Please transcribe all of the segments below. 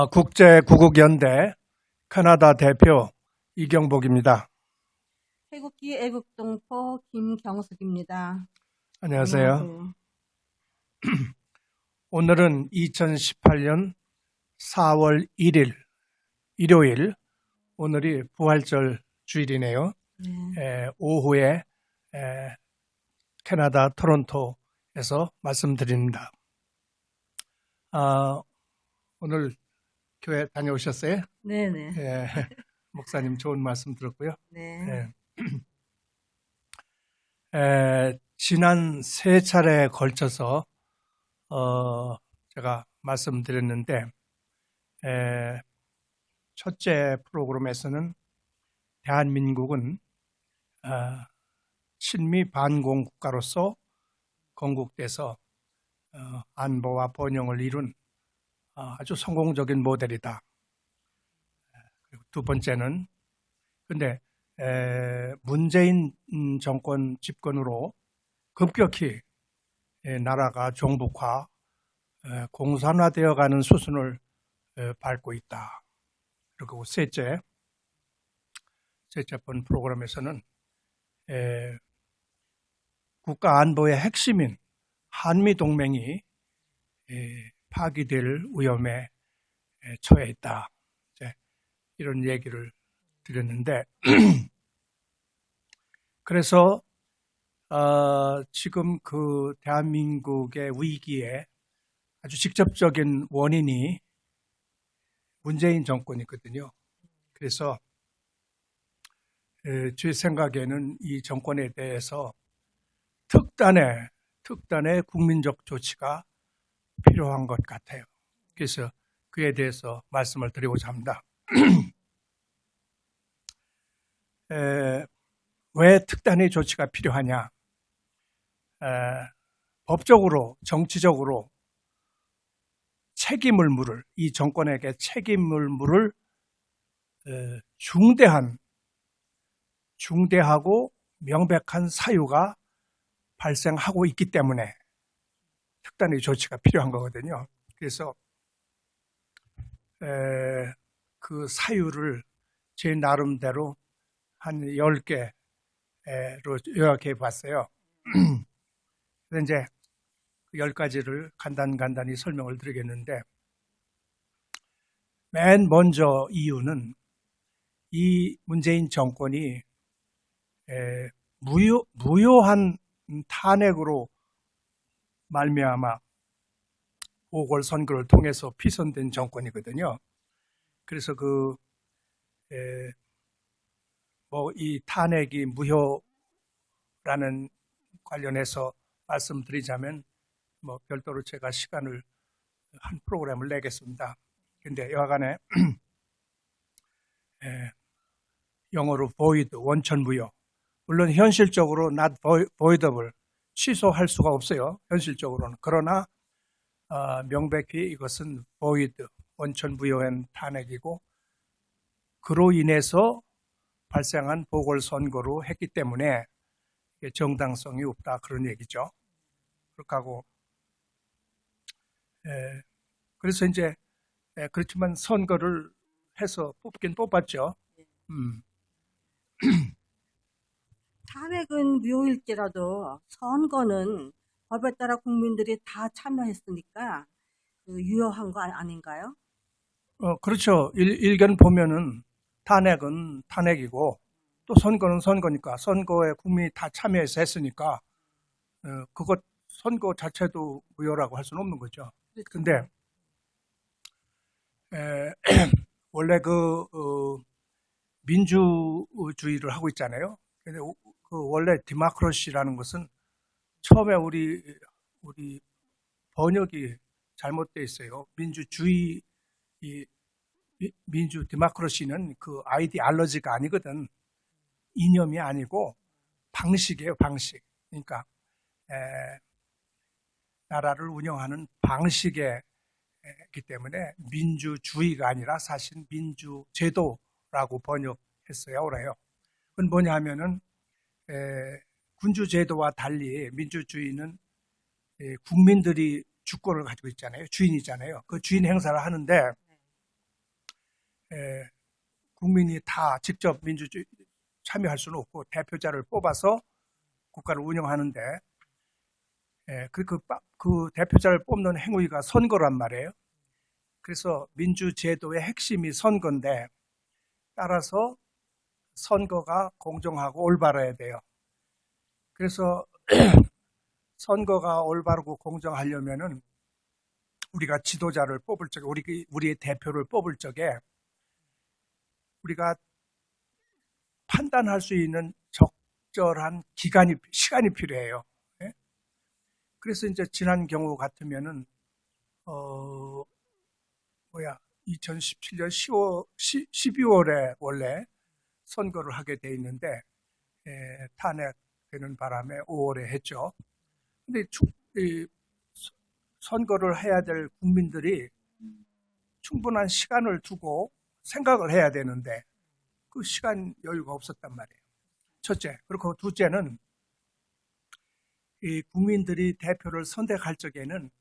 국제구국연대 캐나다 대표 이경복입니다. 태국기 애국동포 김경숙입니다. 안녕하세요. 안녕하세요. 오늘은 2018년 4월 1일 일요일, 오늘이 부활절 주일이네요. 오후에 캐나다 토론토에서 말씀드립니다. 오늘 교회 다녀오셨어요? 네네. 목사님 좋은 말씀 들었고요. 네. 지난 세 차례에 걸쳐서 제가 말씀드렸는데, 첫째 프로그램에서는 대한민국은 친미 반공 국가로서 건국돼서 안보와 번영을 이룬 아주 성공적인 모델이다. 그리고 두 번째는, 근데 문재인 정권 집권으로 급격히 나라가 종북화, 공산화되어가는 수순을 밟고 있다. 그리고 셋째 번 프로그램에서는 국가 안보의 핵심인 한미 동맹이 파기될 위험에 처해 있다. 이런 얘기를 드렸는데, 그래서 지금 그 대한민국의 위기에 아주 직접적인 원인이 문재인 정권이거든요. 그래서 제 생각에는 이 정권에 대해서 특단의 국민적 조치가 필요한 것 같아요. 그래서 그에 대해서 말씀을 드리고자 합니다. 왜 특단의 조치가 필요하냐? 법적으로, 정치적으로 책임을 물을, 이 정권에게 책임을 물을 중대하고 명백한 사유가 발생하고 있기 때문에 특단의 조치가 필요한 거거든요. 그래서 그 사유를 제 나름대로 한 10개로 요약해 봤어요. 그래서 이제 그 10가지를 간단히 설명을 드리겠는데, 맨 먼저 이유는 이 문재인 정권이 무효한 탄핵으로 말미암아 보궐선거를 통해서 피선된 정권이거든요. 그래서 이 탄핵이 무효라는 관련해서 말씀드리자면, 별도로 제가 시간을 한 프로그램을 내겠습니다. 근데 여하간에, 영어로 void, 원천무효. 물론 현실적으로 not voidable, 취소할 수가 없어요. 현실적으로는. 그러나, 명백히 이것은 void, 원천무효한 탄핵이고, 그로 인해서 발생한 보궐선거로 했기 때문에 정당성이 없다, 그런 얘기죠. 그렇게 하고, 그래서 이제 그렇지만 선거를 해서 뽑긴 뽑았죠. 탄핵은 무효일지라도 선거는 법에 따라 국민들이 다 참여했으니까 유효한 거 아닌가요? 그렇죠. 일견 보면은 탄핵은 탄핵이고, 또 선거는 선거니까, 선거에 국민이 다 참여해서 했으니까, 그것 선거 자체도 무효라고 할 수는 없는 거죠. 근데 원래 민주주의를 하고 있잖아요. 근데 원래 디모크라시라는 것은 처음에 우리 번역이 잘못되어 있어요. 디모크라시는 그 아이디올로지가 아니거든. 이념이 아니고 방식이에요, 방식. 그러니까 나라를 운영하는 방식이기 때문에 민주주의가 아니라 사실 민주제도라고 번역했어야 그래요. 그건 뭐냐 하면은 군주제도와 달리 민주주의는 국민들이 주권을 가지고 있잖아요. 주인이잖아요. 그 주인 행사를 하는데 국민이 다 직접 민주주의 참여할 수는 없고 대표자를 뽑아서 국가를 운영하는데 그 대표자를 뽑는 행위가 선거란 말이에요. 그래서 민주제도의 핵심이 선거인데 따라서 선거가 공정하고 올바라야 돼요. 그래서 선거가 올바르고 공정하려면은 우리가 지도자를 뽑을 적에 우리의 대표를 뽑을 적에 우리가 판단할 수 있는 적절한 시간이 필요해요. 예? 그래서 이제 지난 경우 같으면은 2017년 12월에 원래 선거를 하게 돼 있는데 탄핵되는 바람에 5월에 했죠. 근데 선거를 해야 될 국민들이 충분한 시간을 두고 생각을 해야 되는데 그 시간 여유가 없었단 말이에요. 첫째. 그리고 둘째는 이 국민들이 대표를 선택할 적에는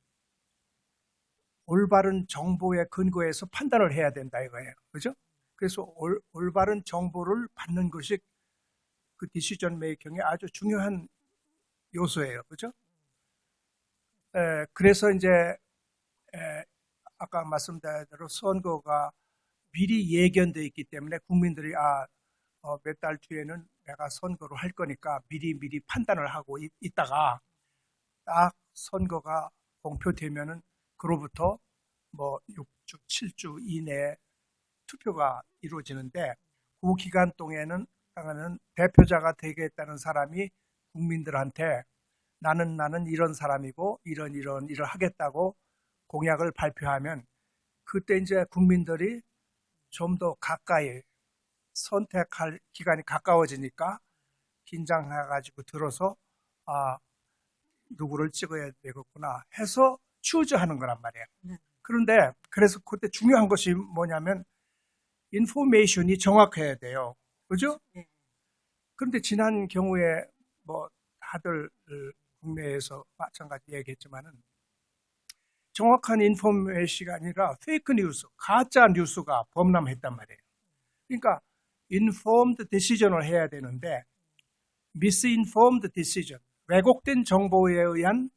올바른 정보에 근거해서 판단을 해야 된다 이거예요. 그죠? 그래서 올바른 정보를 받는 것이 그 디시전 메이킹의 아주 중요한 요소예요. 그죠? 그래서 이제 아까 말씀드린 대로 선거가 미리 예견되어 있기 때문에 국민들이 몇 달 뒤에는 내가 선거를 할 거니까 미리 판단을 하고 있다가 딱 선거가 공표되면은 그로부터 뭐 6주, 7주 이내에 투표가 이루어지는데 그 기간 동안에는 대표자가 되겠다는 사람이 국민들한테 나는 이런 사람이고 이런 하겠다고 공약을 발표하면 그때 이제 국민들이 좀 더 가까이 선택할 기간이 가까워지니까 긴장해가지고 들어서 누구를 찍어야 되겠구나 해서 추저하는 거란 말이에요. 그런데 그래서 그때 중요한 것이 뭐냐면 인포메이션이 정확해야 돼요. 그죠? 그런데 지난 경우에 뭐 다들 국내에서 마찬가지 얘기했지만은 정확한 인포메이션이 아니라 페이크 뉴스, 가짜 뉴스가 범람했단 말이에요. 그러니까 informed decision을 해야 되는데 misinformed decision, 왜곡된 정보에 의한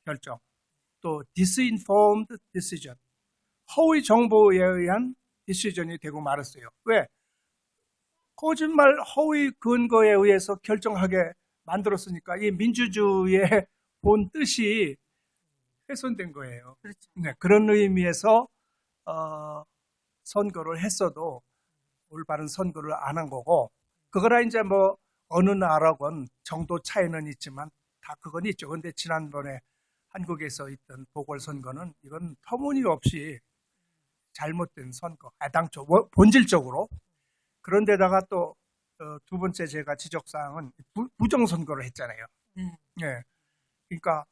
결정, 또 disinformed decision, 허위 정보에 의한 decision이 되고 말았어요. 왜? 거짓말, 허위 근거에 의해서 결정하게 만들었으니까 이 민주주의의 본 뜻이 훼손된 거예요. 그렇죠. 네, 그런 의미에서 선거를 했어도 올바른 선거를 안 한 거고, 그거라 이제 뭐 어느 나라건 정도 차이는 있지만 다 그건 있죠. 근데 지난번에 한국에서 있던 보궐선거는 이건 터무니없이 잘못된 선거, 당초 본질적으로. 그런데다가 또 두 번째 제가 지적사항은 부정선거를 했잖아요. 네. 그러니까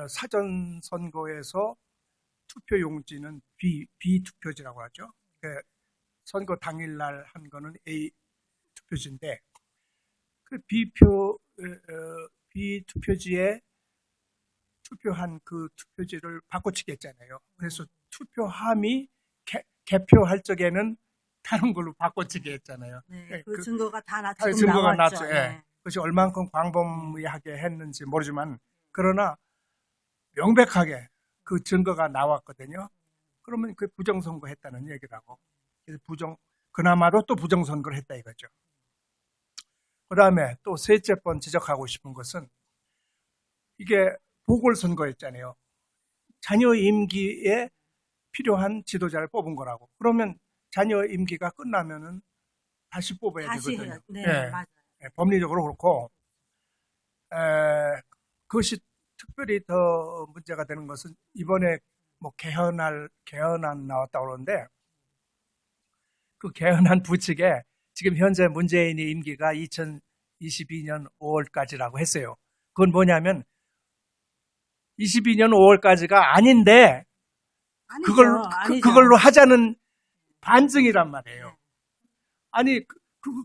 사전 선거에서 투표용지는 비투표지라고 하죠. 선거 당일날 한 거는 A 투표지인데 그 비투표지에 투표한 그 투표지를 바꿔치기 했잖아요. 그래서 투표함이 개표할 적에는 다른 걸로 바꿔치기 했잖아요. 네, 그 증거가 다 증거가 나왔죠. 났죠. 예. 그것이 얼만큼 광범위하게 했는지 모르지만 그러나 명백하게 그 증거가 나왔거든요. 그러면 그 부정선거 했다는 얘기라고. 그래서 그나마도 또 부정선거를 했다 이거죠. 그 다음에 또 셋째 번 지적하고 싶은 것은 이게 보궐선거였잖아요. 자녀 임기에 필요한 지도자를 뽑은 거라고. 그러면 자녀 임기가 끝나면은 다시 뽑아야 되거든요. 해요. 네, 예. 맞아요. 예, 법리적으로 그렇고 그것이 특별히 더 문제가 되는 것은 이번에 뭐 개헌안 나왔다고 그러는데 그 개헌안 부칙에 지금 현재 문재인의 임기가 2022년 5월까지라고 했어요. 그건 뭐냐면 22년 5월까지가 아닌데 아니죠. 그걸로 하자는 반증이란 말이에요. 아니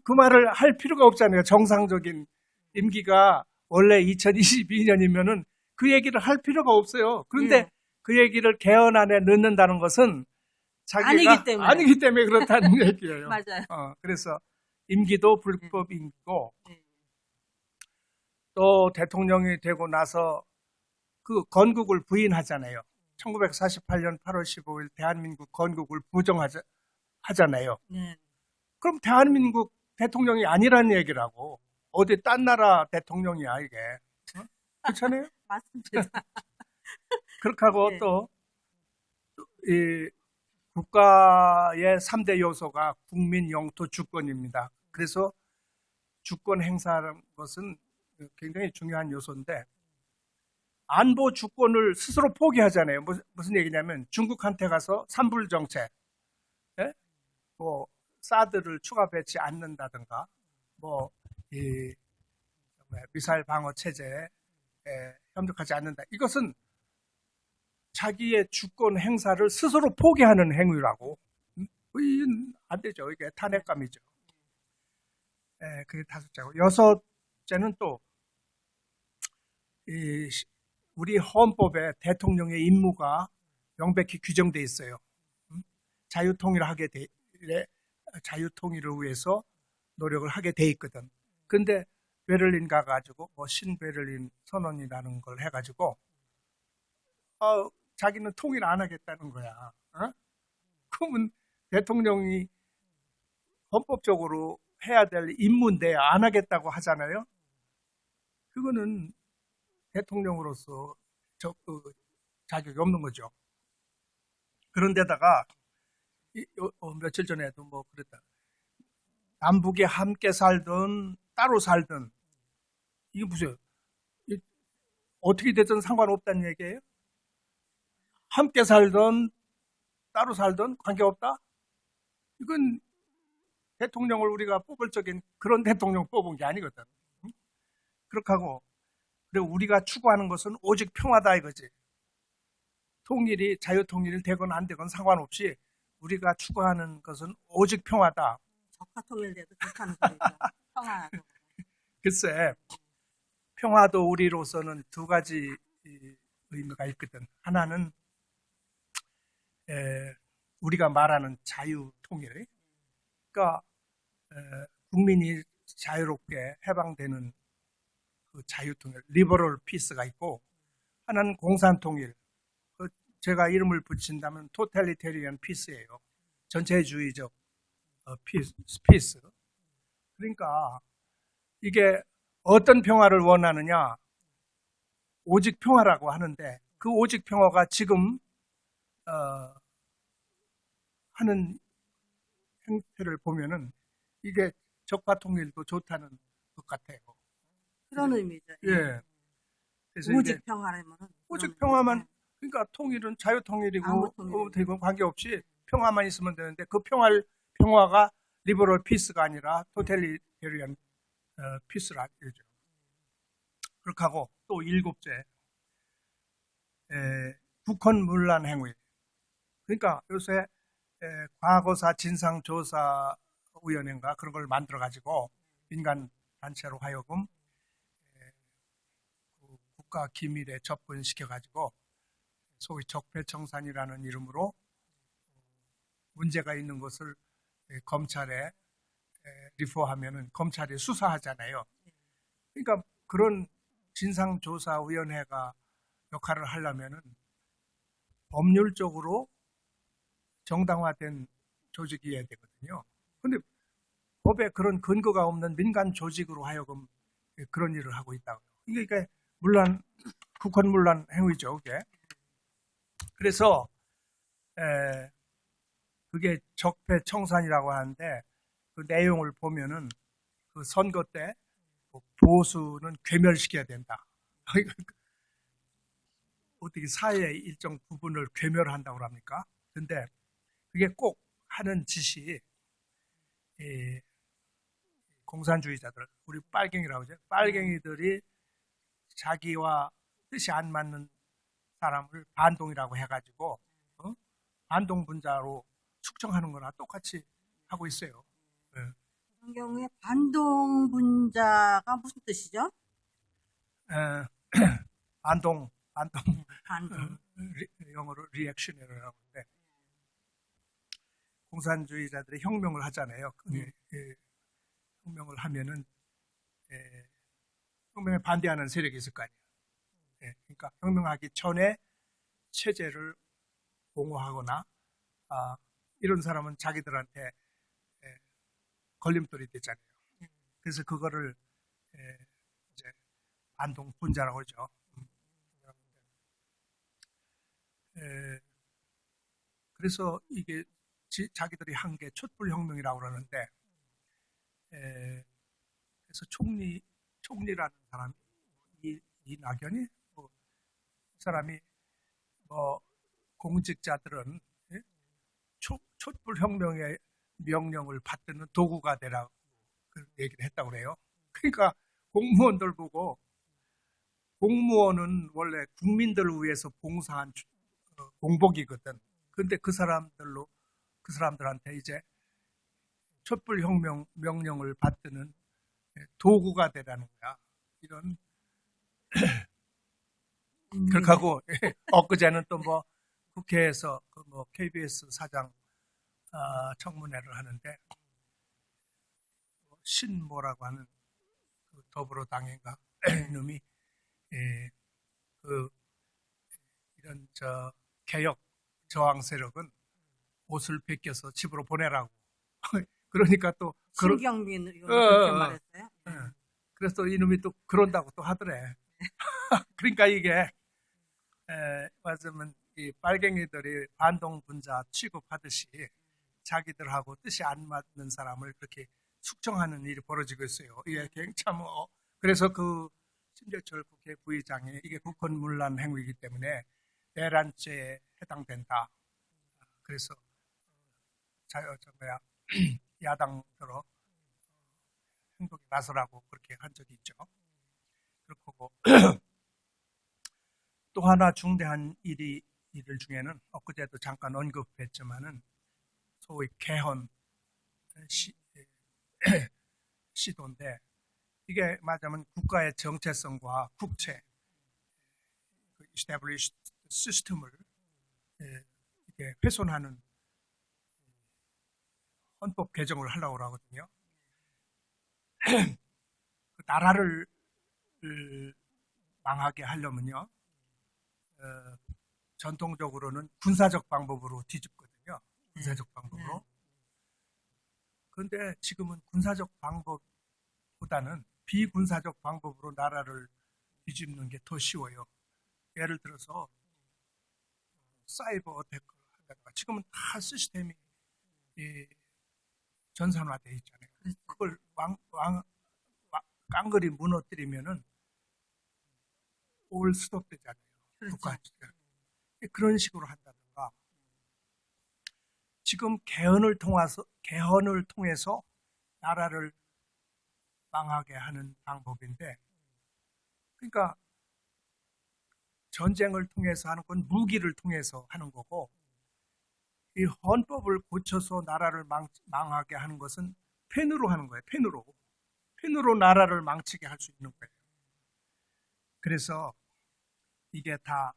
그 말을 할 필요가 없잖아요. 정상적인 임기가 원래 2022년이면은 그 얘기를 할 필요가 없어요. 그런데 그 얘기를 개헌안에 넣는다는 것은 아니기 때문에. 아니기 때문에 그렇다는 얘기예요. 맞아요. 그래서 임기도 불법 임기고 네. 또 대통령이 되고 나서 그 건국을 부인하잖아요. 1948년 8월 15일 대한민국 건국을 부정하잖아요. 네. 그럼 대한민국 대통령이 아니라는 얘기라고. 어디 딴 나라 대통령이야 이게. 그렇잖아요. 맞습니다. 그렇게 하고 네. 또 이 국가의 3대 요소가 국민, 영토, 주권입니다. 그래서 주권 행사라는 것은 굉장히 중요한 요소인데 안보 주권을 스스로 포기하잖아요. 무슨 얘기냐면 중국한테 가서 산불 정책, 예? 뭐 사드를 추가 배치 않는다든가, 뭐 이 미사일 방어 체제에 협력하지 않는다. 이것은 자기의 주권 행사를 스스로 포기하는 행위라고. 이건 안 되죠. 이게 탄핵감이죠. 그게 다섯째고 여섯째는 또 우리 헌법에 대통령의 임무가 명백히 규정돼 있어요. 자유통일을 자유통일을 위해서 노력을 하게 돼 있거든. 근데 베를린 가가지고 뭐 신베를린 선언이라는 걸 해가지고 자기는 통일 안 하겠다는 거야. 그러면 대통령이 헌법적으로 해야 될 임무인데 안 하겠다고 하잖아요. 그거는 대통령으로서 자격이 없는 거죠. 그런데다가 며칠 전에도 뭐 그랬다. 남북이 함께 살든 따로 살든 이게 무슨 어떻게 되든 상관없다는 얘기예요? 함께 살든 따로 살든 관계없다? 이건 대통령을 우리가 뽑을 적인 그런 대통령 뽑은 게 아니거든. 그렇게 하고 그리고 우리가 추구하는 것은 오직 평화다 이거지. 통일이 자유통일이 되건 안 되건 상관없이 우리가 추구하는 것은 오직 평화다. 적화 통일돼도 좋다는 소리죠. 평화도. 글쎄 평화도 우리로서는 두 가지 의미가 있거든. 하나는 우리가 말하는 자유통일, 그러니까 국민이 자유롭게 해방되는 그 자유통일, 리버럴 피스가 있고, 하나는 공산통일, 제가 이름을 붙인다면 토탈리테리언 피스예요. 전체주의적 피스. 그러니까 이게 어떤 평화를 원하느냐, 오직 평화라고 하는데 그 오직 평화가 지금 하는 행태를 보면은 이게 적화 통일도 좋다는 것 같아요. 그런 의미죠. 예. 그래서 오직 평화라면은 오직 평화만, 그러니까 통일은 자유통일이고 되고 관계없이 평화만 있으면 되는데 그 평화가 리버럴 피스가 아니라 토탈리테리언 피스라 이거죠. 그렇게 하고 또 일곱째 북한 문란 행위. 그러니까 요새 과거사 진상조사위원회인가 그런 걸 만들어 가지고 민간 단체로 하여금 국가 기밀에 접근시켜 가지고 소위 적폐청산이라는 이름으로 문제가 있는 것을 검찰에 리포하면은 검찰이 수사하잖아요. 그러니까 그런 진상조사위원회가 역할을 하려면은 법률적으로 정당화된 조직이어야 되거든요. 그런데 법에 그런 근거가 없는 민간 조직으로 하여금 그런 일을 하고 있다고요. 이게 북한 문란 행위죠, 그게. 그래서 그게 적폐청산이라고 하는데 그 내용을 보면은 그 선거 때 보수는 괴멸시켜야 된다. 어떻게 사회의 일정 부분을 괴멸한다고 합니까? 근데 그게 꼭 하는 짓이 공산주의자들, 우리 빨갱이라고 하죠. 빨갱이들이 자기와 뜻이 안 맞는 사람을 반동이라고 해가지고 반동분자로 축정하는 거나 똑같이 하고 있어요. 그런 경우에 반동분자가 무슨 뜻이죠? 반동. 반동. 영어로 리액션이라고 하는데 공산주의자들이 혁명을 하잖아요. 네. 혁명을 하면은 혁명에 반대하는 세력이 있을 거 아니에요. 그러니까 혁명하기 전에 체제를 옹호하거나 이런 사람은 자기들한테 걸림돌이 되잖아요. 그래서 그거를 이제 반동 분자라고 하죠. 그래서 이게 자기들이 한 게 촛불혁명이라고 그러는데, 그래서 총리라는 사람이 이낙연이 이 사람이 공직자들은 촛불혁명의 명령을 받드는 도구가 되라고 그런 얘기를 했다고 그래요. 그러니까 공무원들 보고, 공무원은 원래 국민들을 위해서 봉사한 공복이거든. 근데 그 사람들한테 이제 촛불혁명 명령을 받드는 도구가 되라는 거야. 이런. 그렇게 하고, 엊그제는 또 국회에서 KBS 사장 청문회를 하는데, 신모라고 하는 그 더불어당인가 이놈이 이런 개혁 저항 세력은 옷을 벗겨서 집으로 보내라고. 그러니까 또 신경민 의원 그렇게 말했어요. 그래서 이놈이 또 그런다고 또 하더래. 그러니까 이게 맞으면 이 빨갱이들이 반동 분자 취급하듯이 자기들하고 뜻이 안 맞는 사람을 그렇게 숙청하는 일이 벌어지고 있어요. 이게 참 그래서 그 신재철 국회 부의장이 이게 국헌문란 행위이기 때문에 내란죄에 해당된다. 그래서 야당으로 행동에 나서라고 그렇게 한 적이 있죠. 그렇고 또 하나 중대한 일들 중에는 엊그제도 잠깐 언급했지만은 소위 개헌 시도인데, 이게 말하자면 국가의 정체성과 국채, established 시스템을 이렇게 훼손하는 헌법 개정을 하려고 하거든요. 그 나라를 망하게 하려면요, 전통적으로는 군사적 방법으로 뒤집거든요. 군사적 방법으로. 그런데 지금은 군사적 방법보다는 비군사적 방법으로 나라를 뒤집는 게 더 쉬워요. 예를 들어서 사이버 어택을 한다든가, 지금은 다 시스템이 전산화되어 있잖아요. 그걸 깡그리 무너뜨리면은 올 스톱되잖아요. 국가 그런 식으로 한다든가, 지금 개헌을 통해서 나라를 망하게 하는 방법인데, 그러니까 전쟁을 통해서 하는 건 무기를 통해서 하는 거고, 이 헌법을 고쳐서 나라를 망하게 하는 것은 펜으로 하는 거예요. 펜으로 나라를 망치게 할 수 있는 거예요. 그래서 이게 다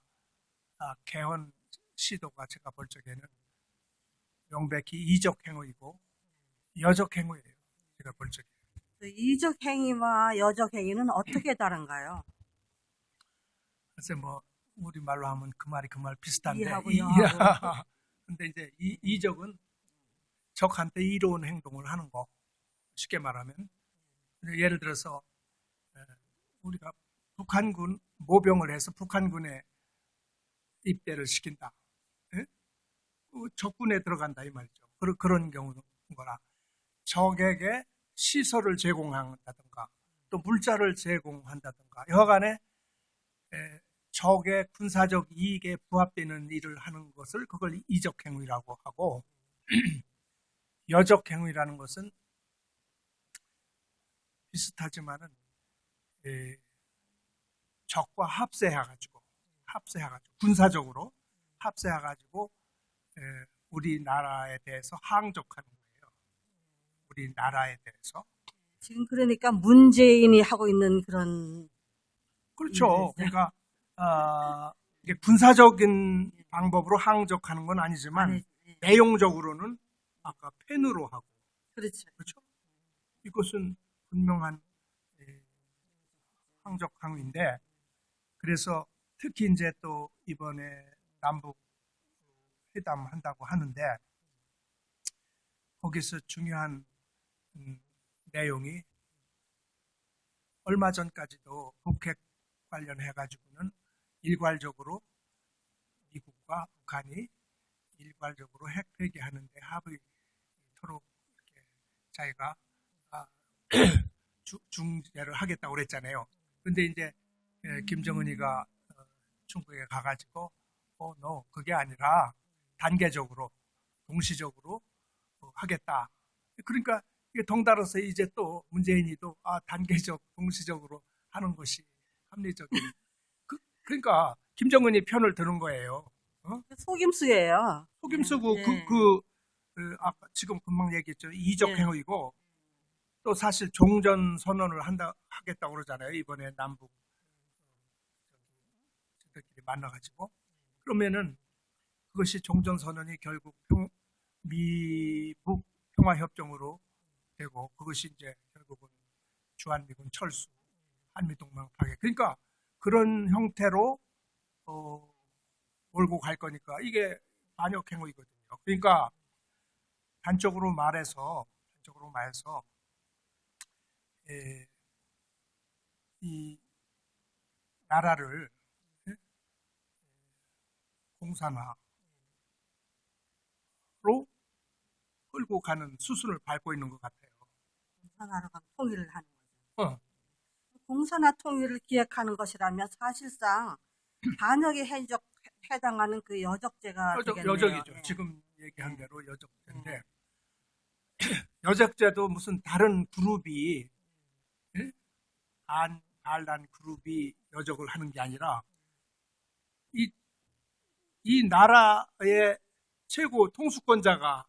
개헌 시도가 제가 볼 적에는 명백히 이적 행위이고 여적 행위예요. 제가 볼 적에. 이적 행위와 여적 행위는 어떻게 다른가요? 글쎄 우리 말로 하면 그 말이 그 말 비슷한데. 이하고 여하고. 근데 이제 이적은 적한테 이로운 행동을 하는 거. 쉽게 말하면 예를 들어서 우리가 북한군 모병을 해서 북한군에 입대를 시킨다. 적군에 들어간다 이 말이죠. 그런 경우거나 적에게 시설을 제공한다든가 또 물자를 제공한다든가 여하간에 적의 군사적 이익에 부합되는 일을 하는 것을 그걸 이적 행위라고 하고, 여적 행위라는 것은 비슷하지만은 적과 합세해가지고 군사적으로 합세해가지고 우리나라에 대해서 항적하는 거예요. 우리나라에 대해서. 지금 그러니까 문재인이 하고 있는 그런. 그렇죠. 그러니까 이게 군사적인 방법으로 항적하는 건 아니지만 내용적으로는 아까 펜으로 하고 그렇죠. 그렇죠? 이것은 분명한 항적 항위인데 그래서 특히 이제 또 이번에 남북 회담 한다고 하는데 거기서 중요한 내용이 얼마 전까지도 북핵 관련해 가지고는 일괄적으로 미국과 북한이 일괄적으로 핵 폐기하는데 합의토록 이렇게 자기가 중재를 하겠다고 그랬잖아요. 근데 이제 김정은이가 중국에 가가지고 no, 그게 아니라 단계적으로 동시적으로 하겠다. 그러니까 이게 덩달아서 이제 또 문재인이도 단계적 동시적으로 하는 것이 합리적인 그러니까 김정은이 편을 드는 거예요. 속임수예요. 속임수고 네. 아까 지금 금방 얘기했죠. 이적 네. 행위고 또 사실 종전 선언을 하겠다고 그러잖아요. 이번에 남북 들끼리 만나가지고 그러면은 그것이 종전 선언이 결국 미북 평화 협정으로 되고 그것이 이제 결국은 주한미군 철수, 한미동맹 파괴. 그러니까 그런 형태로 몰고 갈 거니까 이게 반역 행위거든요. 그러니까 단적으로 말해서 이 나라를 공산화로 끌고 가는 수순을 밟고 있는 것 같아요. 공산화로 통일을 하는 거죠. 어, 공산화 통일을 기획하는 것이라면 사실상 반역에 해당하는 그 여적죄가 되겠네요. 여적이죠. 예. 지금 얘기한 대로 여적죄인데 여적죄도 무슨 다른 그룹이 예? 반란 그룹이 여적을 하는 게 아니라 이 나라의 최고 통수권자가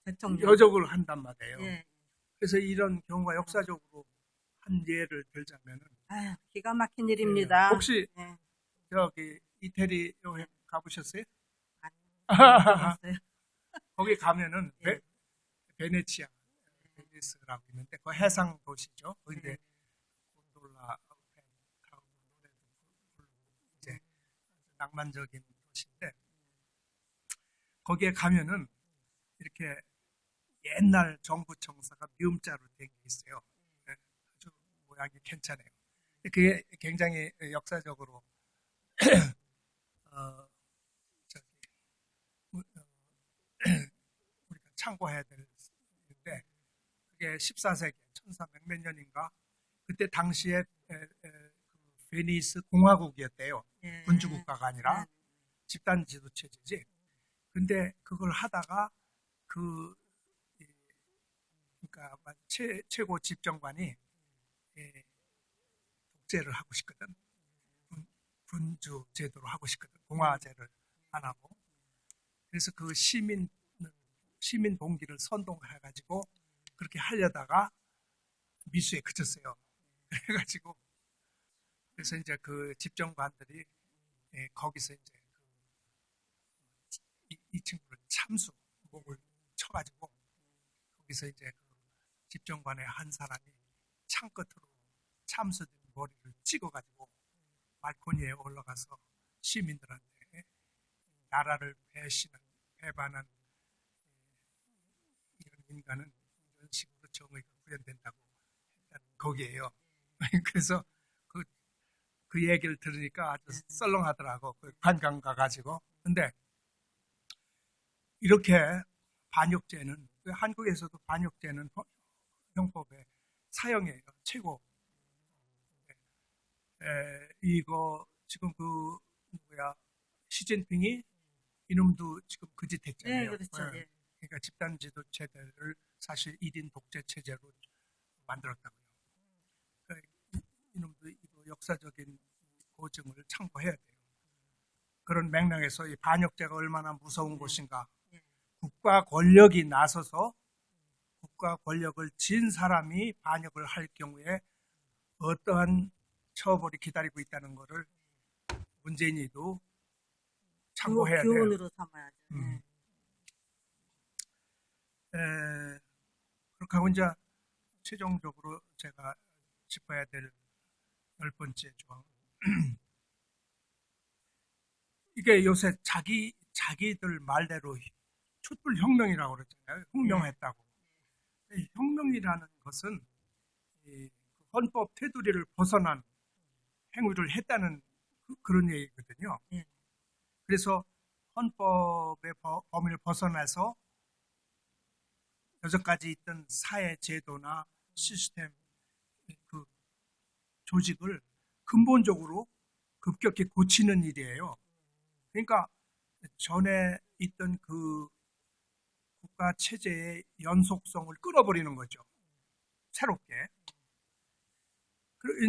대통령. 여적을 한단 말이에요. 예. 그래서 이런 경우가 역사적으로 한 예를 들자면은 아유, 기가 막힌 일입니다. 혹시 예. 저기 이태리 여행 가보셨어요? 들어봤어요. 거기 가면은 예. 베네치아, 베니스라고 있는데 그 해상 도시죠. 근데 곤돌라 타고 노래도 부르고 이제 낭만적인 도시인데 거기에 가면은 이렇게 옛날 정부 청사가 미음자로 된 게 있어요. 네, 아주 모양이 괜찮아요. 그게 굉장히 역사적으로 저기, 우리가 참고해야 되는데 그게 14세기 1300 몇 년인가 그때 당시에 그 베니스 공화국이었대요. 예. 군주국가가 아니라 예. 집단 지도 체제지. 근데 그걸 하다가 그러니까 최고 집정관이 독재를 하고 싶거든. 군주 제도로 하고 싶거든. 공화제를 안 하고. 그래서 그 시민 동기를 선동해가지고 그렇게 하려다가 미수에 그쳤어요. 그래가지고 그래서 이제 그 집정관들이 거기서 이제 이 친구를 참수 목을 쳐가지고 거기서 이제 그 집정관의 한 사람이 창 끝으로 참수된 머리를 찍어가지고 발코니에 올라가서 시민들한테 나라를 배반한 이런 인간은 이런 식으로 정의가 구현된다고 했다는 거기에요. 그래서 그 얘기를 들으니까 아주 썰렁하더라고. 그 관광 가가지고. 근데 이렇게 반역죄는 한국에서도 반역죄는 형법의 사형이에요. 최고. 이거 지금 그 누구야 시진핑이 이놈도 지금 그 짓 했잖아요. 네, 그렇죠. 예. 그러니까 집단 지도 체제를 사실 1인 독재 체제로 만들었다고요. 그러니까 이놈도 이거 역사적인 고증을 참고해야 돼요. 그런 맥락에서 이 반역죄가 얼마나 무서운 것인가. 국가 권력이 나서서 국가 권력을 쥔 사람이 반역을 할 경우에 어떠한 처벌이 기다리고 있다는 것을 문재인이도 참고해야 돼요. 교훈으로 삼아야죠. 그렇게 하고 이제 최종적으로 제가 짚어야 될 10번째 조항. 이게 요새 자기들 말대로 촛불혁명이라고 그러잖아요. 혁명했다고. 이 혁명이라는 것은 이 헌법 테두리를 벗어난 행위를 했다는 그런 얘기거든요. 예. 그래서 헌법의 범위를 벗어나서 여전까지 있던 사회 제도나 시스템, 그 조직을 근본적으로 급격히 고치는 일이에요. 그러니까 전에 있던 그 국가 체제의 연속성을 끊어버리는 거죠. 새롭게.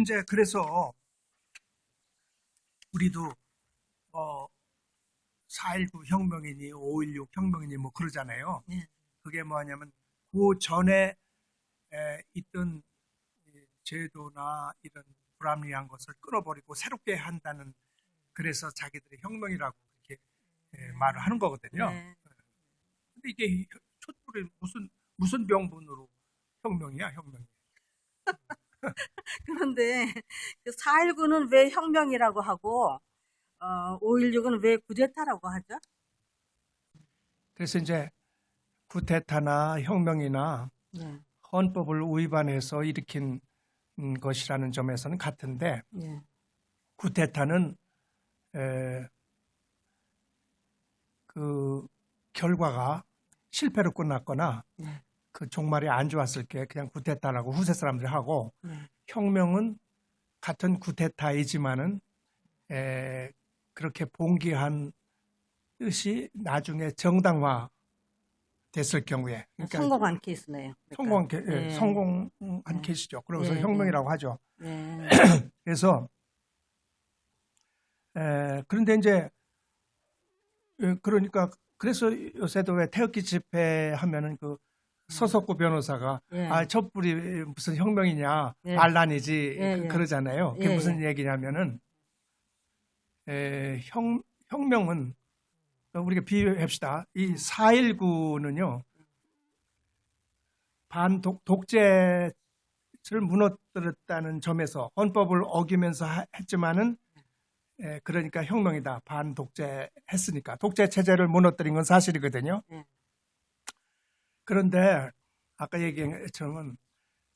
이제 그래서 우리도 4.19 혁명이니 5.16 혁명이니 뭐 그러잖아요. 예. 그게 뭐냐면 그 전에 있던 제도나 이런 불합리한 것을 끊어버리고 새롭게 한다는, 그래서 자기들이 혁명이라고 이렇게 말을 하는 거거든요. 네. 근데 이게 촛불이 무슨 명분으로 혁명이야, 혁명이. 그런데 그 4.19는 왜 혁명이라고 하고 5.16은 왜 쿠데타라고 하죠? 그래서 이제 쿠데타나 혁명이나 예. 헌법을 위반해서 일으킨 것이라는 점에서는 같은데, 예. 쿠데타는 그 결과가 실패로 끝났거나 네. 그 종말이 안 좋았을 때 그냥 쿠데타라고 후세 사람들이 하고, 네. 혁명은 같은 쿠데타이지만은 그렇게 봉기한 뜻이 나중에 정당화 됐을 경우에, 그러니까 성공한 케이스네요. 그러니까. 성공한 케이스죠. 그래서 예, 혁명이라고 하죠. 네. 그래서 그런데 이제 그러니까 그래서 요새도 왜 태극기 집회 하면은 그 서석구 변호사가 예. 촛불이 무슨 혁명이냐, 예. 반란이지 예, 예. 그러잖아요. 그게 예, 무슨 얘기냐면은 혁명은 우리가 비유합시다. 이 4.19는요, 독재를 무너뜨렸다는 점에서 헌법을 어기면서 했지만은 그러니까 혁명이다. 반독재 했으니까. 독재 체제를 무너뜨린 건 사실이거든요. 네. 그런데 아까 얘기한 것처럼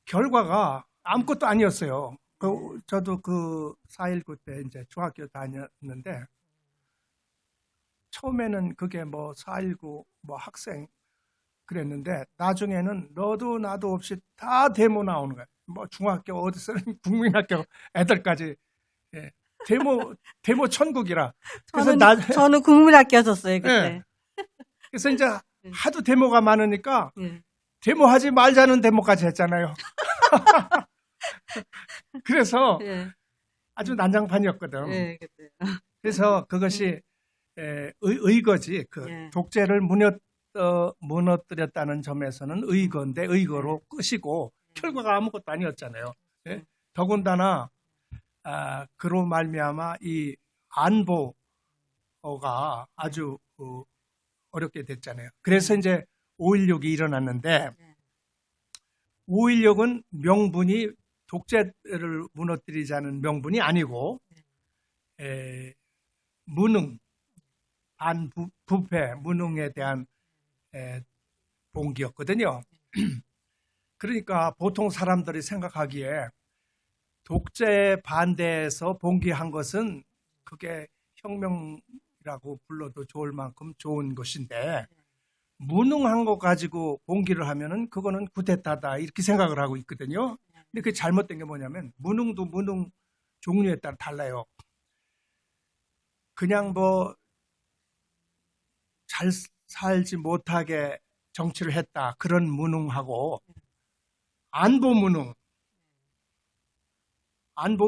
결과가 아무것도 아니었어요. 저도 그 4.19 때 이제 중학교 다녔는데, 처음에는 그게 뭐 4.19 뭐 학생 그랬는데, 나중에는 너도 나도 없이 다 데모 나오는 거예요. 뭐 중학교 어디서는 국민학교 애들까지 데모 천국이라. 그래서 저는 국민학교였었어요 그때. 예. 그래서 이제 하도 데모가 많으니까 예. 데모하지 말자는 데모까지 했잖아요. 그래서 예. 아주 난장판이었거든. 예, 그때. 그래서 그것이 의거지. 그 예. 독재를 무너뜨렸다는 점에서는 의거인데 의거로 끝이고 결과가 아무것도 아니었잖아요. 예? 더군다나 그로 말미암아 이 안보가 아주 어렵게 됐잖아요. 그래서 이제 5.16이 일어났는데, 5.16은 명분이 독재를 무너뜨리자는 명분이 아니고 무능, 반부패, 무능에 대한 봉기였거든요. 그러니까 보통 사람들이 생각하기에 독재 반대해서 봉기한 것은 그게 혁명이라고 불러도 좋을 만큼 좋은 것인데, 무능한 거 가지고 봉기를 하면은 그거는 쿠데타다 이렇게 생각을 하고 있거든요. 근데 그게 잘못된 게 뭐냐면, 무능도 무능 종류에 따라 달라요. 그냥 뭐 잘 살지 못하게 정치를 했다, 그런 무능하고, 안보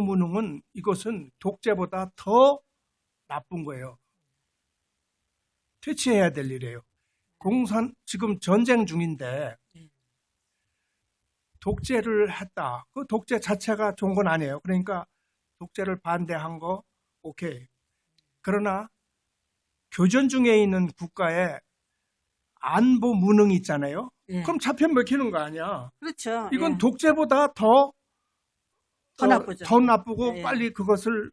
무능은 이것은 독재보다 더 나쁜 거예요. 퇴치해야 될 일이에요. 지금 전쟁 중인데 독재를 했다. 그 독재 자체가 좋은 건 아니에요. 그러니까 독재를 반대한 거 오케이. 그러나 교전 중에 있는 국가에 안보 무능이 있잖아요. 예. 그럼 잡혀 먹히는 거 아니야. 그렇죠. 이건 예. 독재보다 더 나쁘죠. 더 나쁘고 예, 예. 빨리 그것을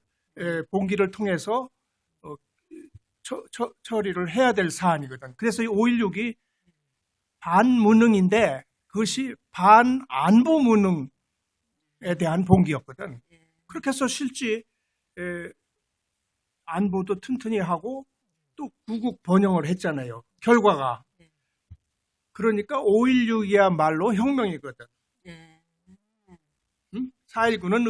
봉기를 통해서 처리를 해야 될 사안이거든. 그래서 이 5.16이 반무능인데 그것이 반안보 무능에 대한 봉기였거든. 그렇게 해서 실제 안보도 튼튼히 하고 또 구국 번영을 했잖아요. 결과가. 그러니까 5.16이야말로 혁명이거든. 예. 4.19는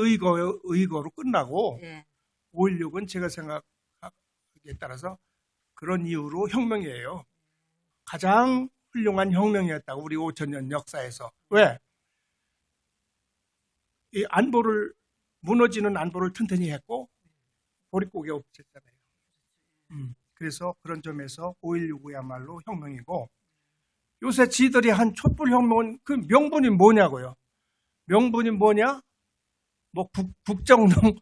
의거로 끝나고 예. 5.16은 제가 생각하기에 따라서 그런 이유로 혁명이에요. 가장 훌륭한 혁명이었다고 우리 5,000년 역사에서. 왜? 이 안보를 무너지는 안보를 튼튼히 했고 보릿고개 없앴잖아요. 그래서 그런 점에서 5.16이야말로 혁명이고 요새 지들이 한 촛불혁명은 그 명분이 뭐냐고요. 명분이 뭐냐? 뭐 국정농단을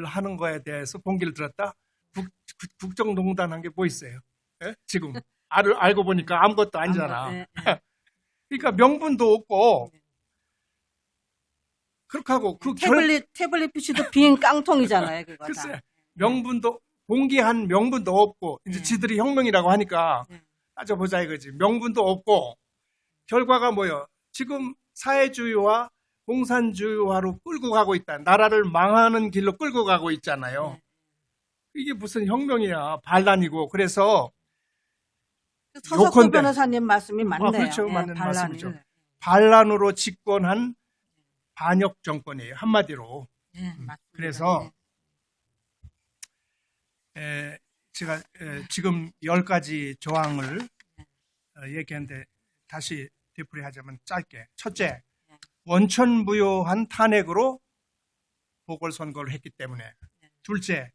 하는 거에 대해서 봉기를 들었다. 국정농단 한 게 뭐 있어요? 예? 지금 알고 보니까 아무것도 아니잖아. 예, 예. 그러니까 명분도 없고 그렇게 하고 태블릿 PC도 빈 깡통이잖아요. 그거 글쎄 다. 명분도 봉기한 명분도 없고 이제 지들이 혁명이라고 하니까 따져보자 이거지. 명분도 없고 결과가 뭐예요? 지금 사회주의와 공산주의화로 끌고 가고 있다. 나라를 망하는 길로 끌고 가고 있잖아요. 이게 무슨 혁명이야. 반란이고. 그래서 서석구 변호사님 말씀이 맞네요. 그렇죠. 예, 맞는 반란이. 말씀이죠. 반란으로 집권한 반역 정권이에요. 한마디로. 예, 맞습니다. 그래서 제가 지금 10가지 조항을 얘기했는데 다시 되풀이하자면 짧게. 첫째, 원천무효한 탄핵으로 보궐선거를 했기 때문에. 둘째,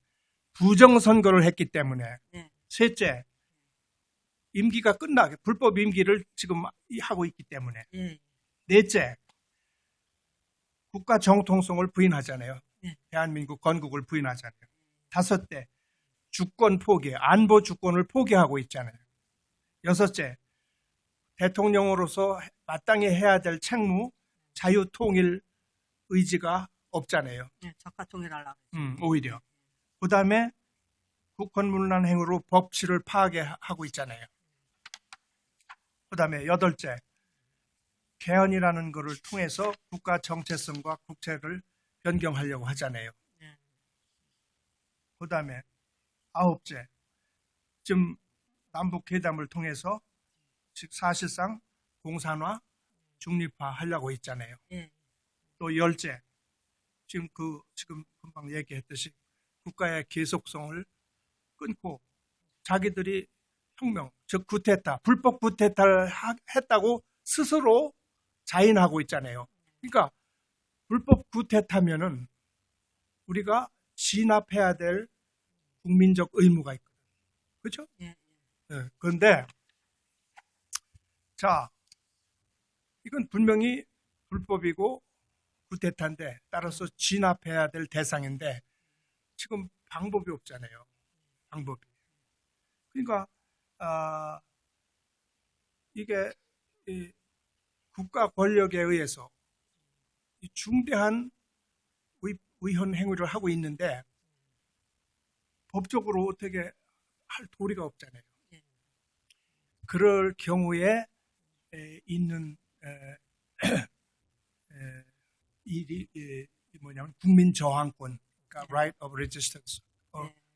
부정선거를 했기 때문에. 셋째, 임기가 끝나게 불법 임기를 지금 하고 있기 때문에. 넷째, 국가 정통성을 부인하잖아요. 대한민국 건국을 부인하잖아요. 다섯째, 주권 포기, 안보 주권을 포기하고 있잖아요. 여섯째, 대통령으로서 마땅히 해야 될 책무, 자유통일 의지가 없잖아요. 적화 통일하려고. 오히려. 그 다음에 국헌문란 행위로 법치를 파괴하고 있잖아요. 그 다음에 여덟째, 개헌이라는 것을 통해서 국가 정체성과 국책을 변경하려고 하잖아요. 그 다음에 아홉째, 지금 남북회담을 통해서 즉 사실상 공산화, 중립화 하려고 있잖아요. 또 열째, 지금 금방 얘기했듯이 국가의 계속성을 끊고 자기들이 혁명, 즉 쿠데타, 불법 쿠데타를 했다고 스스로 자인하고 있잖아요. 그러니까 불법 쿠데타면은 우리가 진압해야 될 국민적 의무가 있거든. 그렇죠? 그런데 자, 이건 분명히 불법이고 쿠데타인데 따라서 진압해야 될 대상인데 지금 방법이 없잖아요. 방법이. 그러니까 이게 국가 권력에 의해서 중대한 위헌 행위를 하고 있는데 법적으로 어떻게 할 도리가 없잖아요. 그럴 경우에 있는 일이 뭐냐면 국민 저항권, 그러니까 right of resistance,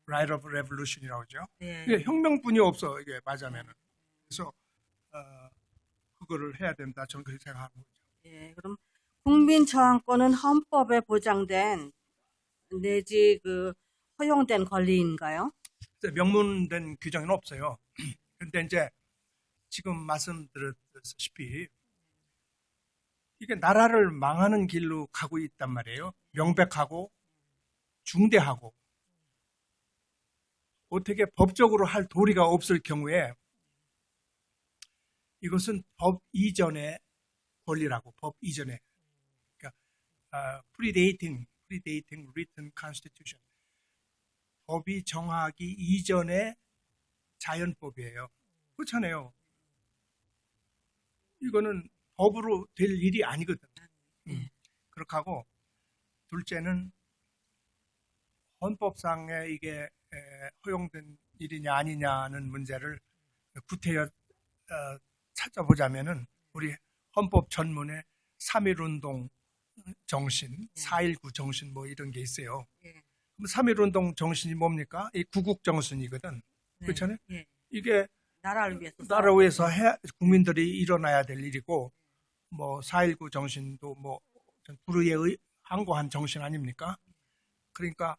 right of revolution이라고 하죠. 이게 혁명뿐이 없어 이게 맞으면은. 그래서 그거를 해야 된다. 저는 그렇게 생각하는 거죠. 그럼 국민 저항권은 헌법에 보장된 내지 허용된 권리인가요? 명문된 규정은 없어요. 그런데 이제 지금 말씀드렸다시피 이게 나라를 망하는 길로 가고 있단 말이에요. 명백하고 중대하고 어떻게 법적으로 할 도리가 없을 경우에 이것은 법 이전의 권리라고. 법 이전에. 그러니까 predating written constitution. 법이 정하기 이전의 자연법이에요. 그렇잖아요. 이거는 법으로 될 일이 아니거든. 예. 그렇게 하고 둘째는 헌법상에 이게 허용된 일이냐 아니냐는 문제를 구태여 찾아보자면은 우리 헌법 전문에 3.1운동 정신, 4.19 정신 뭐 이런 게 있어요. 예. 그럼 3.1운동 정신이 뭡니까? 이 구국 정신이거든. 네. 그렇잖아요? 예. 이게 나라를 위해서 나라를 위해서 국민들이 일어나야 될 일이고, 뭐 4.19 정신도 뭐 불의에 항거한 정신 아닙니까? 그러니까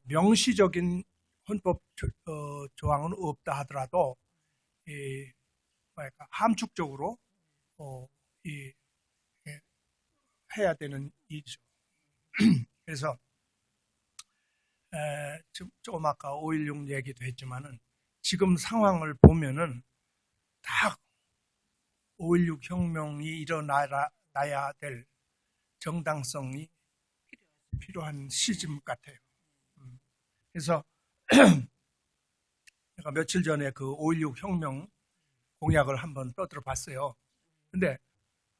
명시적인 헌법 조항은 없다 하더라도 뭐랄까 함축적으로 해야 되는 일이죠. 그래서 조금 아까 5.16 얘기도 했지만은 지금 상황을 보면은 딱 5.16 혁명이 일어나야 될 정당성이 필요한 시점 같아요. 그래서 제가 며칠 전에 그 5.16 혁명 공약을 한번 떠들어 봤어요. 근데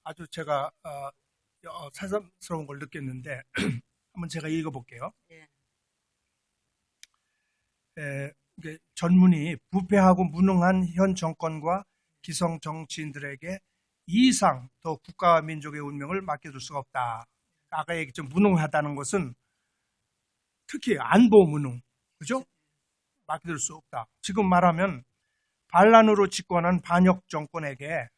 아주 제가 새삼스러운 걸 느꼈는데 한번 제가 읽어볼게요. 예. 이게 전문이 부패하고 무능한 현 정권과 기성 정치인들에게 이 이상 더 국가와 민족의 운명을 맡겨둘 수가 없다. 아까 얘기했죠. 무능하다는 것은 특히 안보 무능, 그죠? 맡겨둘 수 없다. 지금 말하면 반란으로 집권한 반역 정권에게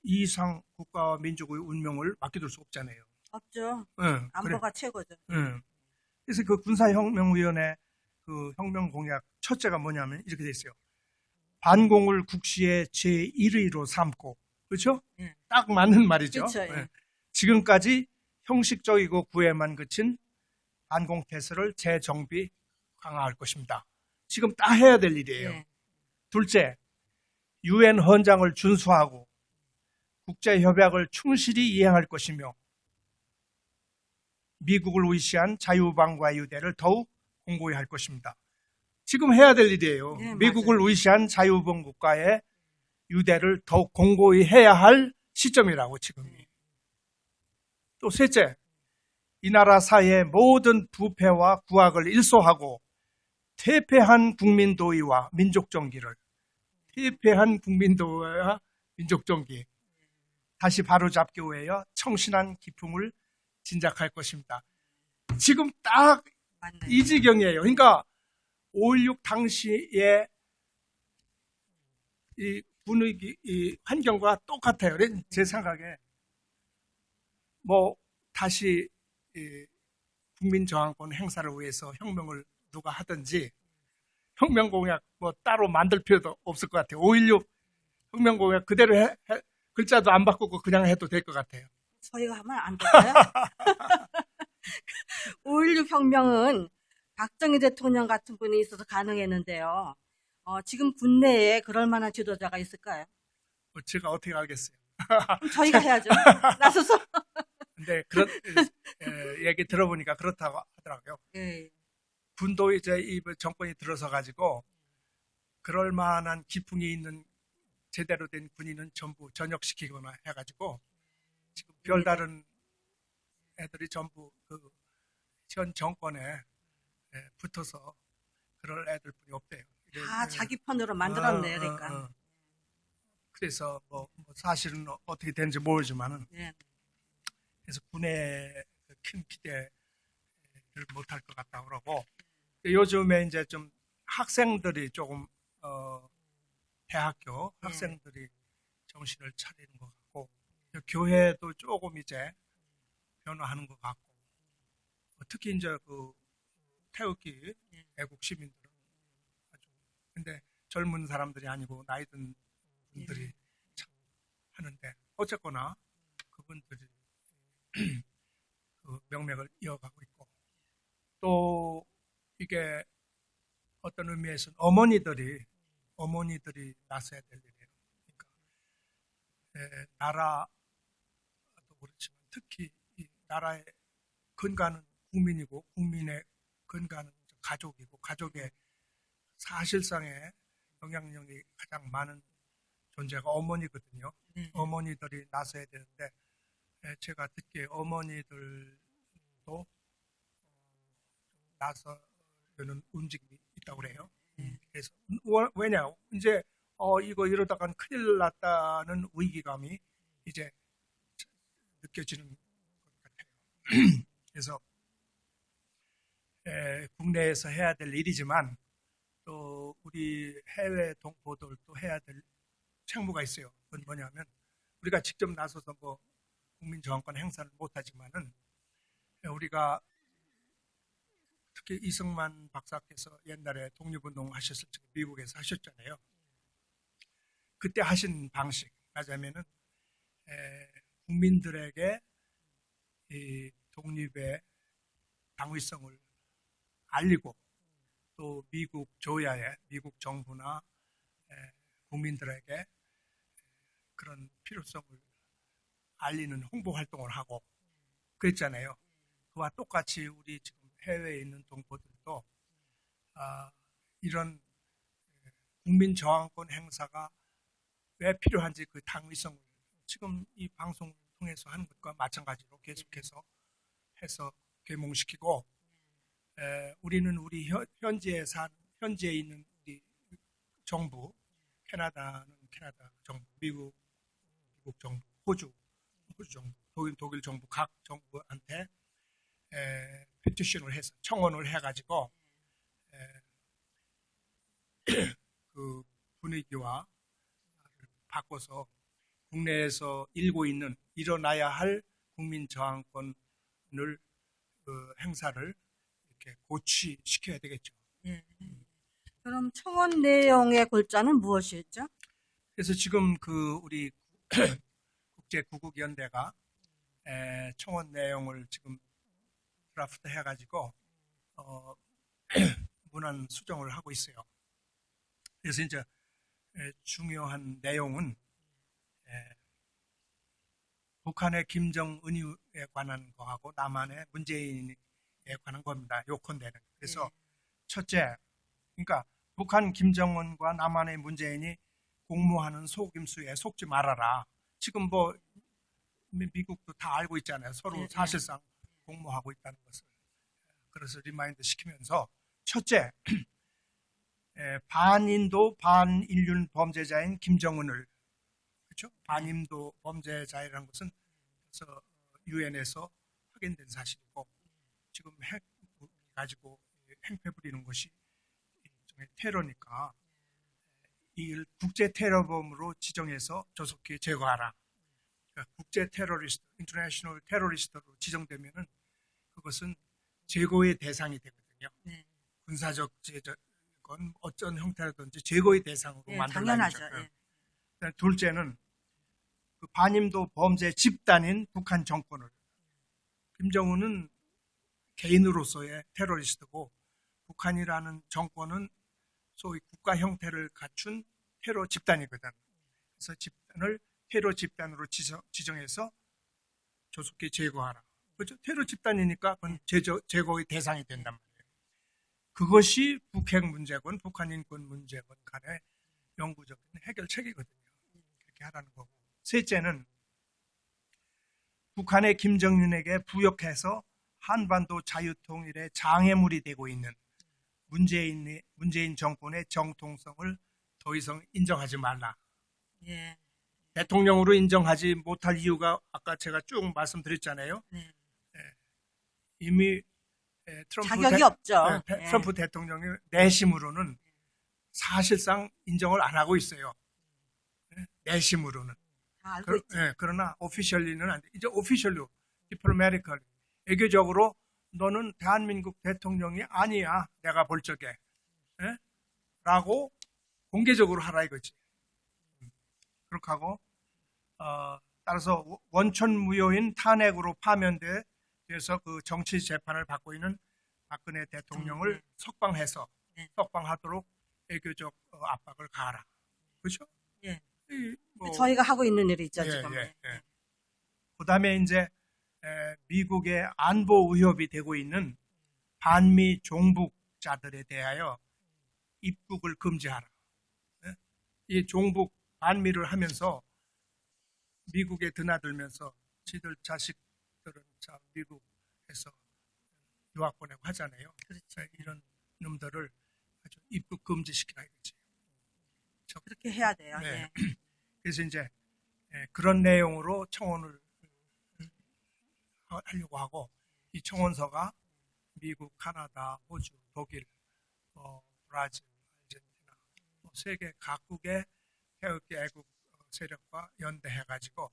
이 이상 국가와 민족의 운명을 맡겨둘 수 없잖아요. 없죠. 응, 안보가 최고죠. 응. 그래서 그 군사혁명위원회 그 혁명 공약 첫째가 뭐냐면 이렇게 돼 있어요. 반공을 국시의 제1의로 삼고, 그렇죠? 예. 딱 맞는 말이죠. 그렇죠. 예. 지금까지 형식적이고 구애만 그친 반공 태세를 재정비 강화할 것입니다. 지금 딱 해야 될 일이에요. 예. 둘째, 유엔 헌장을 준수하고 국제협약을 충실히 이행할 것이며 미국을 의시한 자유방과 유대를 더욱 공고히 할 것입니다. 지금 해야 될 일이에요. 네, 미국을 맞아요. 의시한 자유방 국가의 유대를 더욱 공고히 해야 할 시점이라고 지금이. 또 셋째, 이 나라 사회의 모든 부패와 구악을 일소하고 퇴폐한 국민도의와 민족정기를 다시 바로잡기 위하여 청신한 기풍을 진작할 것입니다. 지금 딱 맞네. 이 지경이에요. 그러니까 5.16 당시의 이 분위기, 이 환경과 똑같아요. 제 생각에 뭐 다시 국민 저항권 행사를 위해서 혁명을 누가 하든지 혁명 공약 뭐 따로 만들 필요도 없을 것 같아요. 5.16 혁명 공약 그대로 글자도 안 바꾸고 그냥 해도 될 것 같아요. 저희가 하면 안 될까요? 5.16 혁명은 박정희 대통령 같은 분이 있어서 가능했는데요. 지금 군내에 그럴 만한 지도자가 있을까요? 제가 어떻게 알겠어요. 그럼 저희가 해야죠. 나서서. 근데 그런 얘기 들어보니까 그렇다고 하더라고요. 예. 군도 이제 이 정권이 들어서 가지고 그럴 만한 기풍이 있는 제대로 된 군인은 전부 전역시키거나 해가지고 지금 별다른 애들이 전부 그 현 정권에 붙어서 그럴 애들뿐이 없대요. 다 자기 편으로 만들었네요. 그러니까. 그래서 뭐 사실은 어떻게 되는지 모르지만은 예. 그래서 군에 큰 기대를 못할 것 같다고 그러고 요즘에 이제 좀 학생들이 조금 대학교 학생들이 정신을 차리는 것 같고 교회도 조금 이제 변화하는 것 같고 특히 이제 그 태극기 애국 시민들은 아주 근데 젊은 사람들이 아니고 나이 든 분들이 참 하는데 어쨌거나 그분들이 그 명맥을 이어가고 있고 또 이게 어떤 의미에서는 어머니들이 나서야 될 일이에요. 그러니까 나라도 그렇지만 특히 이 나라의 근간은 국민이고 국민의 근간은 가족이고 가족의 사실상의 영향력이 가장 많은 존재가 어머니거든요. 네. 어머니들이 나서야 되는데 제가 듣기에 어머니들도 나서려는 움직임이 있다고 그래요. 그래서 왜냐 이제 이거 이러다간 큰일 났다는 위기감이 이제 느껴지는 것 같아요. 그래서 국내에서 해야 될 일이지만 또 우리 해외 동포들도 해야 될 책무가 있어요. 그건 뭐냐면 우리가 직접 나서서 뭐 국민 저항권 행사를 못하지만은 우리가 특히 이승만 박사께서 옛날에 독립운동 하셨을 때 미국에서 하셨잖아요. 그때 하신 방식 말하자면은 국민들에게 이 독립의 당위성을 알리고 또 미국 조야에 미국 정부나 국민들에게 그런 필요성을 알리는 홍보 활동을 하고 그랬잖아요. 그와 똑같이 우리 지금 해외에 있는 동포들도 이런 국민 저항권 행사가 왜 필요한지 그 당위성을 지금 이 방송을 통해서 하는 것과 마찬가지로 계속해서 해서 계몽시키고 우리는 우리 현지에 있는 우리 정부, 캐나다는 캐나다 정부, 미국 정부, 호주 정부, 독일 정부 각 정부한테 피티션을 해서 청원을 해가지고 그 분위기와 바꿔서 국내에서 일어나야 할 국민 저항권을 행사를 이렇게 고취시켜야 되겠죠. 그럼 청원 내용의 골자는 무엇이었죠? 그래서 지금 우리 국제구국연대가 청원 내용을 지금 드라프트 해가지고 문안 수정을 하고 있어요. 그래서 이제 중요한 내용은 북한의 김정은에 관한 거하고 남한의 문재인에 관한 겁니다. 요컨대는. 그래서 첫째, 그러니까 북한 김정은과 남한의 문재인이 공모하는 속임수에 속지 말아라. 지금 뭐 미국도 다 알고 있잖아요. 서로 사실상 공모하고 있다는 것을. 그래서 리마인드 시키면서 첫째, 반인도 반인륜 범죄자인 김정은을 그렇죠? 반인도 범죄자라는 것은 그래서 유엔에서 확인된 사실이고 지금 핵 가지고 행패 부리는 것이 일종의 테러니까 이를 국제 테러범으로 지정해서 조속히 제거하라. 그러니까 국제 테러리스트, 인터내셔널 테러리스트로 지정되면은 그것은 제거의 대상이 되거든요. 군사적 제건 어떤 형태라든지 제거의 대상으로 만들어야 되죠. 둘째는 그 반인도 범죄 집단인 북한 정권을 김정은은 개인으로서의 테러리스트고 북한이라는 정권은 소위 국가 형태를 갖춘 테러 집단이거든. 그래서 집단을 테러 집단으로 지정해서 조속히 제거하라. 그렇죠? 테러 집단이니까 그건 제거의 대상이 된단 말이에요. 그것이 북핵 문제건 북한 인권 문제건 간의 영구적인 해결책이거든요. 그렇게 하라는 거고. 셋째는 북한의 김정은에게 부역해서 한반도 자유통일의 장애물이 되고 있는 문재인 정권의 정통성을 더 이상 인정하지 말라. 대통령으로 인정하지 못할 이유가 아까 제가 쭉 말씀드렸잖아요. 이미 자격이 없죠. 트럼프 대통령의 내심으로는 사실상 인정을 안 하고 있어요. 내심으로는. 다 알고 있죠. 그러나 오피셜리는 안 돼. 이제 오피셜로, 디플로매티컬리, 외교적으로 너는 대한민국 대통령이 아니야. 내가 볼 적에. 라고 공개적으로 하라 이거지. 그렇게 하고 따라서 원천무효인 탄핵으로 파면돼서 그 정치 재판을 받고 있는 박근혜 대통령을 석방하도록 외교적 압박을 가하라. 그렇죠? 저희가 하고 있는 일이죠 지금. 그다음에 이제 미국의 안보 위협이 되고 있는 반미 종북자들에 대하여 입국을 금지하라. 이 종북 반미를 하면서 미국에 드나들면서 지들 자식들은 자 미국에서 유학 보내고 하잖아요. 그렇죠. 이런 놈들을 아주 입국 금지시키라 이거지. 그렇게 해야 돼요. 네. 예. 그래서 이제 그런 내용으로 청원을 하려고 하고, 이 청원서가 미국, 카나다, 호주, 독일, 브라질, 아르헨티나, 세계 각국의 태극기 애국 세력과 연대해가지고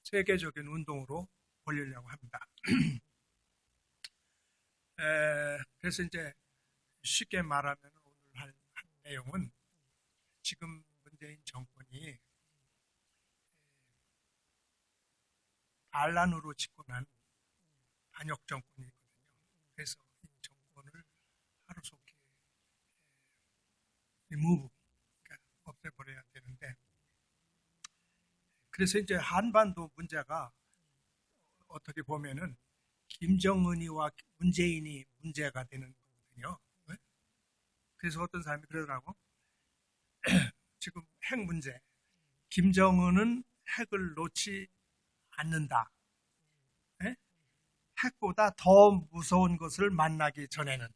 세계적인 운동으로 벌리려고 합니다. 그래서 이제 쉽게 말하면 오늘 할 내용은, 지금 문재인 정권이 반란으로 집권한 반역 정권이거든요. 그래서 이 정권을 하루속히 리무브, 그러니까 없애버려야 되는데, 그래서 이제 한반도 문제가 어떻게 보면은 김정은이와 문재인이 문제가 되는 거거든요. 그래서 어떤 사람이 그러더라고. 지금 핵 문제, 김정은은 핵을 놓지 않는다. 핵보다 더 무서운 것을 만나기 전에는.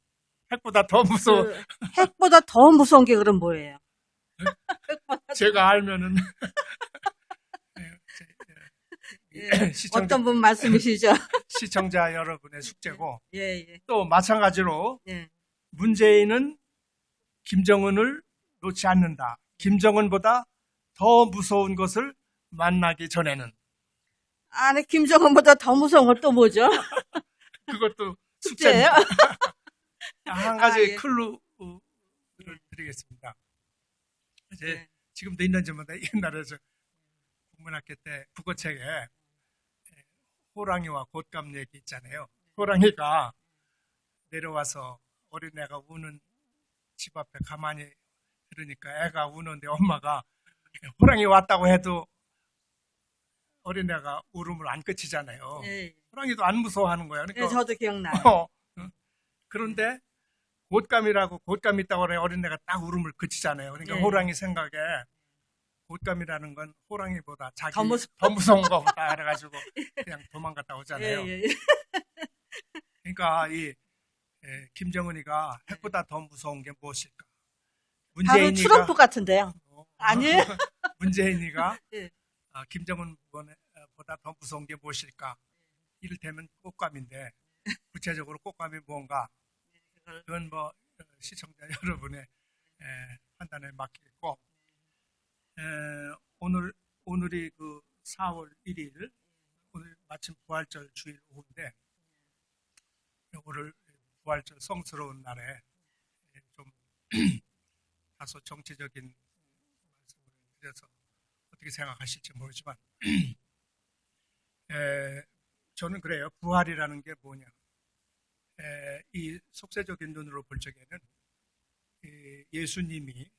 핵보다 더 무서운. 그 핵보다 더 무서운 게 그럼 뭐예요? 제가 알면은 예. 어떤 분 말씀이시죠? 시청자 여러분의 숙제고, 예, 예. 또 마찬가지로 예. 문재인은 김정은을 놓지 않는다. 김정은보다 더 무서운 것을 만나기 전에는. 아니, 김정은보다 더 무서운 건 또 뭐죠? 그것도 숙제예요? 숙제입니다. 한 가지 예. 클루를 드리겠습니다. 이제 예. 지금도 있는지 모르겠는데, 옛날에 저 국문학교 때 국어책에 호랑이와 곶감 얘기 있잖아요. 호랑이가 내려와서 어린애가 우는 집 앞에 가만히 들으니까 애가 우는데 엄마가 호랑이 왔다고 해도 어린애가 울음을 안 그치잖아요. 예. 호랑이도 안 무서워하는 거야. 예, 그러니까 저도 기억나요. 그런데 곶감이라고, 곶감 있다고 하면 어린애가 딱 울음을 그치잖아요. 그러니까 예. 호랑이 생각에 곶감이라는 건 호랑이보다 자기 더 더 무서운 거보다 그래가지고 그냥 도망갔다 오잖아요. 예, 예. 그러니까 이 김정은이가 핵보다 더 무서운 게 무엇일까? 바로 트럼프 같은데요. 아니에요? 문재인이가 예. 김정은보다 더 무서운 게 무엇일까? 이를테면 곶감인데, 구체적으로 곶감이 뭔가, 그건 뭐 시청자 여러분의 판단에 맡기고, 오늘이 그 4월 1일, 오늘 마침 부활절 주일 오후인데, 오늘 부활절 성스러운 날에 좀 다소 정치적인 말씀을 드려서 어떻게 생각하실지 모르지만, 저는 그래요. 부활이라는 게 뭐냐. 이 속세적인 눈으로 볼 적에는 예수님이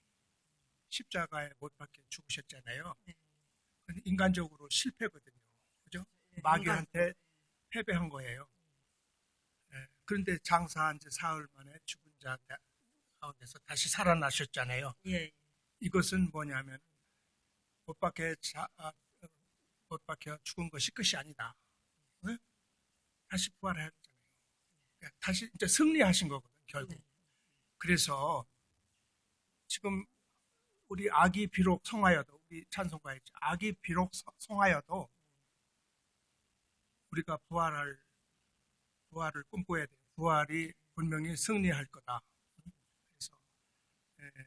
십자가에 못 박혀 죽으셨잖아요. 근데 인간적으로 실패거든요. 그죠? 마귀한테 패배한 거예요. 그런데 장사한 지 사흘 만에 죽은 자 가운데서 다시 살아나셨잖아요. 예. 이것은 뭐냐면 못 박혀 죽은 것이 끝이 아니다. 다시 부활하셨잖아요. 다시 이제 승리하신 거거든요, 결국. 그래서 지금 우리 악이 비록 성하여도, 우리 찬송가에 악이 비록 성하여도 우리가 부활을 꿈꿔야 돼요. 부활이 분명히 승리할 거다. 그래서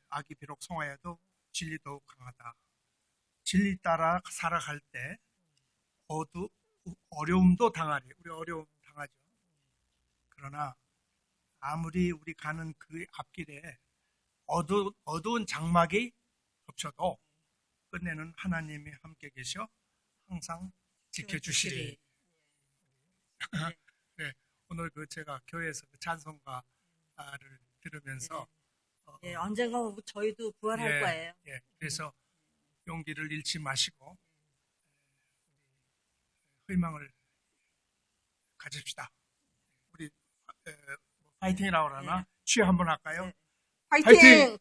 악이 비록 성하여도 진리 더욱 강하다. 진리 따라 살아갈 때 어려움도 당하리. 우리 어려움 당하죠. 그러나 아무리 우리 가는 그 앞길에 어두운 장막이 덮쳐도 끝내는 하나님이 함께 계셔 항상 지켜주시리. 네, 오늘 제가 교회에서 찬송가를 들으면서 예, 언젠가 저희도 부활할 거예요. 그래서 용기를 잃지 마시고 희망을 가집시다. 우리 파이팅이라고 그러나 취해 한번 할까요? 화이팅!